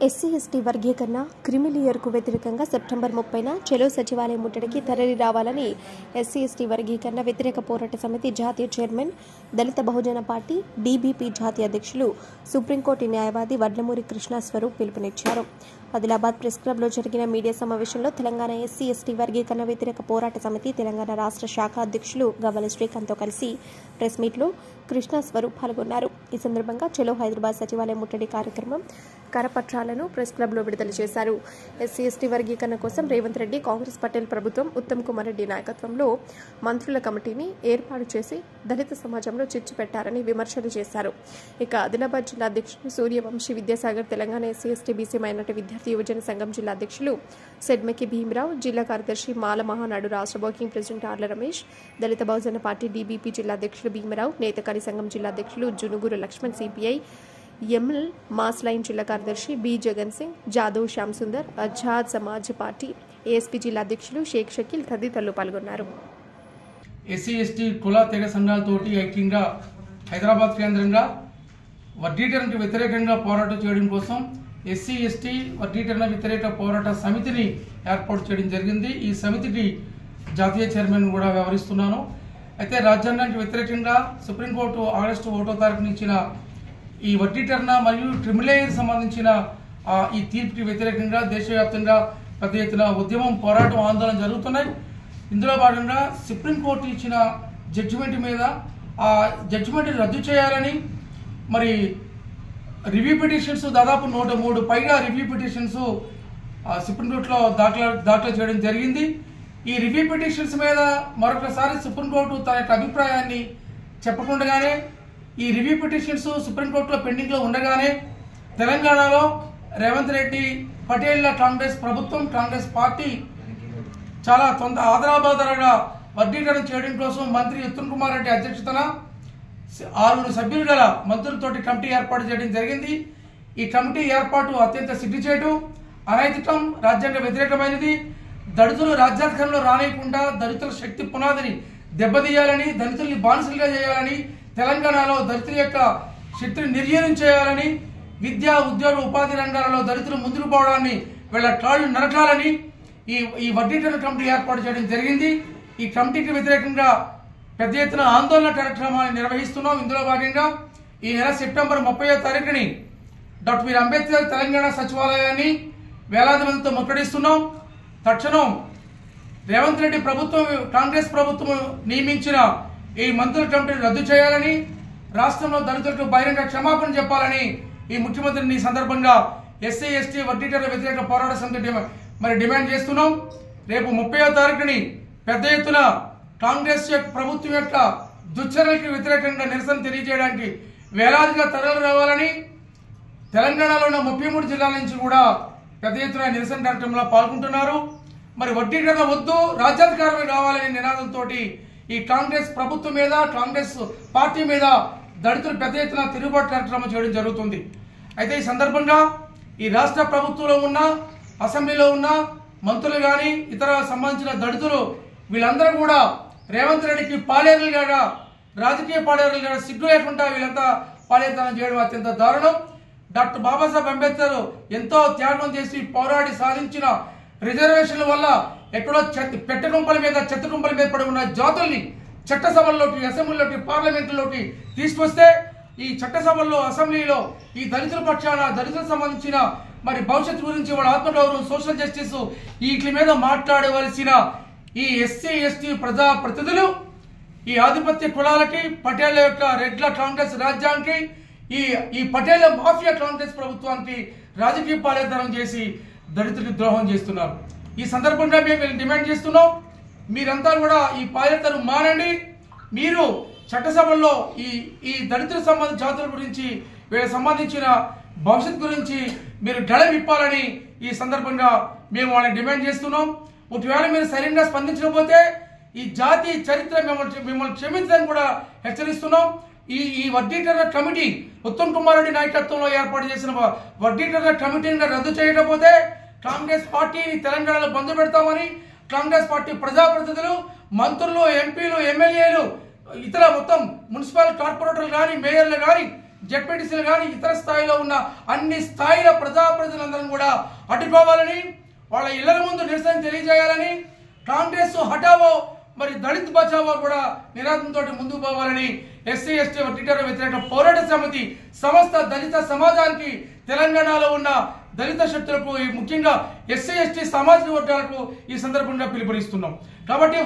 SC ST వర్గీకరణ క్రిమిలేయర్కు వ్యతిరేకంగా September 30న చెలో సచివాలయం ముట్టడికి తరలి రావాలని ఎస్సీ ఎస్టీ వర్గీకరణ వ్యతిరేక పోరాట సమితి జాతీయ చైర్మన్, దళిత బహుజన పార్టీ డీబీపీ జాతీయ అధ్యక్షులు, సుప్రీంకోర్టు న్యాయవాది వడ్లమూరి కృష్ణ స్వరూప్ పిలుపునిచ్చారు. ఆదిలాబాద్ ప్రెస్ క్లబ్లో జరిగిన మీడియా సమావేశంలో తెలంగాణ ఎస్సీ ఎస్టీ వర్గీకరణ వ్యతిరేక పోరాట సమితి తెలంగాణ రాష్ట్ర శాఖ అధ్యక్షులు గవ్వల శ్రీకాంత్తో కలిసి ప్రెస్ మీట్లో కృష్ణ స్వరూప్ పాల్గొన్నారు. ఈ సందర్భంగా చెలో హైదరాబాద్ సచివాలయం ముట్టడి కార్యక్రమం కరపత్రాలను ప్రెస్ క్లబ్లో విడుదల చేశారు. ఎస్సీ ఎస్టీ వర్గీకరణ కోసం రేవంత్ రెడ్డి, కాంగ్రెస్ పటేల్ ప్రభుత్వం ఉత్తమ్ కుమార్ రెడ్డి నాయకత్వంలో మంత్రుల కమిటీని ఏర్పాటు చేసి దళిత సమాజంలో చిచ్చు పెట్టారని విమర్శలు చేశారు. ఇక ఆదిలాబాద్ జిల్లా అధ్యక్షులు Suryavanshi Vidyasagar, Telangana SC ST BC minority విద్యార్థి యువజన సంఘం జిల్లా అధ్యక్షులు సెడ్మెకి భీమరావు, జిల్లా కార్యదర్శి మాల మహానాడు రాష్ట్ర working president Arla Ramesh, Dalit Bahujan party DBP జిల్లా అధ్యక్షులు భీమరావు, నేతకారి సంఘం జిల్లా అధ్యక్షులు Junuguru Laxman, CPI ML mass line జిల్లా కార్యదర్శి B Jagan Singh, Jadhav Shyam Sundar, Azad Samaj party ASP జిల్లా అధ్యక్షులు షేక్ షకీల్ తదితరులు పాల్గొన్నారు. ఎస్సీ ఎస్టీ కుల తెగ సంఘాలతోటి ఐక్యంగా హైదరాబాద్ కేంద్రంగా వర్గీకరణకు వ్యతిరేకంగా పోరాటం చేయడం కోసం ఎస్సీ ఎస్టీ వర్గీకరణ వ్యతిరేక పోరాట సమితిని ఏర్పాటు చేయడం జరిగింది. ఈ సమితికి జాతీయ చైర్మన్ కూడా వ్యవహరిస్తున్నాను. అయితే రాజ్యాంగానికి వ్యతిరేకంగా సుప్రీంకోర్టు ఆగస్టు 1వ తారీఖున ఇచ్చిన ఈ వర్గీకరణ మరియు క్రిమిలేయర్ సంబంధించిన ఈ తీర్పుకి వ్యతిరేకంగా దేశవ్యాప్తంగా పెద్ద ఎత్తున ఉద్యమం, పోరాటం, ఆందోళన జరుగుతున్నాయి. ఇందులో భాగంగా సుప్రీంకోర్టు ఇచ్చిన జడ్జిమెంట్ మీద ఆ జడ్జిమెంట్ రద్దు చేయాలని మరి రివ్యూ పిటిషన్స్ దాదాపు 103 పైగా రివ్యూ పిటిషన్స్ సుప్రీంకోర్టులో దాఖలు చేయడం జరిగింది. ఈ రివ్యూ పిటిషన్స్ మీద మరొకసారి సుప్రీంకోర్టు తన యొక్క అభిప్రాయాన్ని చెప్పకుండానే ఈ రివ్యూ పిటిషన్స్ సుప్రీంకోర్టులో పెండింగ్లో ఉండగానే తెలంగాణలో రేవంత్ రెడ్డి, పటేళ్ల కాంగ్రెస్ ప్రభుత్వం, కాంగ్రెస్ పార్టీ చాలా ఆదరాబాదరగా వర్గీకరణ చేయడం కోసం మంత్రి ఉత్తమ్ కుమార్ రెడ్డి అధ్యక్షతన 6 సభ్యులు గల మంత్రులతోటి కమిటీ ఏర్పాటు చేయడం జరిగింది. ఈ కమిటీ ఏర్పాటు అత్యంత సిగ్గుచేటు, అనైతికం, రాజ్యాంగ వ్యతిరేకమైనది. దళితులు రాజ్యాధికారంలో రానియకుండా దళితుల శక్తి పునాదిని దెబ్బతీయాలని, దళితుల్ని బానిసలుగా చేయాలని, తెలంగాణలో దళితుల యొక్క శక్తిని నిర్వీర్యం చేయాలని, విద్యా, ఉద్యోగ, ఉపాధి రంగాలలో దళితులు ముందుకు పోవడాన్ని వీళ్ళ కాళ్ళు నరకాలని ఈ వర్గీకరణ కమిటీ ఏర్పాటు చేయడం జరిగింది. ఈ కమిటీకి వ్యతిరేకంగా పెద్ద ఎత్తున ఆందోళన కార్యక్రమాన్ని నిర్వహిస్తున్నాం. ఇందులో భాగంగా ఈ నెల సెప్టెంబర్ 30వ తారీఖుని డాక్టర్ బి అంబేద్కర్ తెలంగాణ సచివాలయాన్ని వేలాది మందితో ముట్టడిస్తున్నాం. తక్షణం రేవంత్ రెడ్డి ప్రభుత్వం, కాంగ్రెస్ ప్రభుత్వం నియమించిన ఈ మంత్రుల కమిటీని రద్దు చేయాలని, రాష్ట్రంలో దళితులకు బహిరంగ క్షమాపణ చెప్పాలని ఈ ముఖ్యమంత్రిని ఈ సందర్భంగా ఎస్సీ ఎస్టీ వర్గీకరణ వ్యతిరేక పోరాట సమితి డిమాండ్ చేస్తున్నాం. రేపు 30వ తారీఖుని పెద్ద ఎత్తున కాంగ్రెస్ ప్రభుత్వం యొక్క దుశ్చర్యలకు వ్యతిరేకంగా నిరసన తెలియజేయడానికి వేలాదిగా తరలి రావాలని, తెలంగాణలో ఉన్న 33 జిల్లాల నుంచి కూడా పెద్ద ఎత్తున నిరసన కార్యక్రమంలో పాల్గొంటున్నారు. మరి వర్గీకరణ వద్దు, రాజ్యాధికారమే కావాలనే నినాదంతో ఈ కాంగ్రెస్ ప్రభుత్వం మీద, కాంగ్రెస్ పార్టీ మీద దళితులు పెద్ద ఎత్తున తిరుగుబాటు కార్యక్రమం చేయడం జరుగుతుంది. అయితే ఈ సందర్భంగా ఈ రాష్ట్ర ప్రభుత్వంలో ఉన్న, అసెంబ్లీలో ఉన్న మంత్రులు కానీ ఇతర సంబంధించిన దళితులు వీళ్ళందరూ కూడా రేవంత్ రెడ్డికి పాలేరులుగా, రాజకీయ పాలేరులుగా సిగ్గు లేకుండా వీళ్ళంతా పాలేరుతనం చేయడం అత్యంత దారుణం. డాక్టర్ బాబాసాహెబ్ అంబేద్కర్ ఎంతో త్యాగం చేసి పోరాడి సాధించిన రిజర్వేషన్ల వల్ల ఎక్కడో పెట్టకుంపల మీద, చెత్త కుంపల మీద పడి ఉన్న జాతుల్ని చట్టసభల్లోకి, అసెంబ్లీలోకి, పార్లమెంటులోకి తీసుకొస్తే ఈ చట్టసభల్లో, అసెంబ్లీలో ఈ దళితుల పక్షాన, దళితులకు సంబంధించిన మరి భవిష్యత్తు గురించి, వాళ్ళ ఆత్మగౌరవం, సోషల్ జస్టిస్ వీటి మీద మాట్లాడవలసిన ఈ ఎస్సీ ఎస్టీ ప్రజా ప్రతినిధులు ఈ ఆధిపత్య కులాలకి, పటేళ్ల యొక్క రెడ్ల కాంగ్రెస్ రాజ్యానికి, ఈ పటేళ్ల మాఫియా కాంగ్రెస్ ప్రభుత్వానికి రాజకీయ పాలేతనం చేసి దళితులకు ద్రోహం చేస్తున్నారు. ఈ సందర్భంగా మేము డిమాండ్ చేస్తున్నాం, మీరంతా కూడా ఈ పాలేతనం మానండి. మీరు చట్టసభల్లో ఈ దళితుల సంబంధించిన జాతుల గురించి, వీళ్ళకి సంబంధించిన భవిష్యత్ గురించి మీరు గళ విప్పాలని ఈ సందర్భంగా మేము వాళ్ళని డిమాండ్ చేస్తున్నాం. ఒకవేళ మీరు సరిగ్గా స్పందించకపోతే ఈ జాతి చరిత్ర మిమ్మల్ని క్షమించదని కూడా హెచ్చరిస్తున్నాం. ఈ వర్గీకరణ కమిటీ ఉత్తమ్ కుమార్ రెడ్డి నాయకత్వంలో ఏర్పాటు చేసిన వర్గీకరణ కమిటీని రద్దు చేయకపోతే కాంగ్రెస్ పార్టీని తెలంగాణలో బంద్ పెడతామని కాంగ్రెస్ పార్టీ ప్రజాప్రతినిధులు, మంత్రులు, ఎంపీలు, ఎమ్మెల్యేలు, ఇతర మొత్తం మున్సిపల్ కార్పొరేటర్లు కానీ, మేయర్లు కానీ జెడ్పీటీసీలు కానీ ఇతర స్థాయిలో ఉన్న అన్ని స్థాయిల ప్రజాప్రతినిధులందరం కూడా అడ్డుకోవాలని, వాళ్ళ ఇళ్ల ముందు నిరసన తెలియజేయాలని, కాంగ్రెస్ హటావో మరి దళిత్ బచావో కూడా నినాదంతో ముందుకు పోవాలని ఎస్సీ ఎస్టీ వర్గీకరణ వ్యతిరేక పోరాట సమితి సమస్త దళిత సమాజానికి, తెలంగాణలో ఉన్న దళిత శక్తులకు, ముఖ్యంగా ఎస్సీ ఎస్టీ సామాజిక వర్గాలకు ఈ సందర్భంగా పిలుపునిస్తున్నాం. కాబట్టి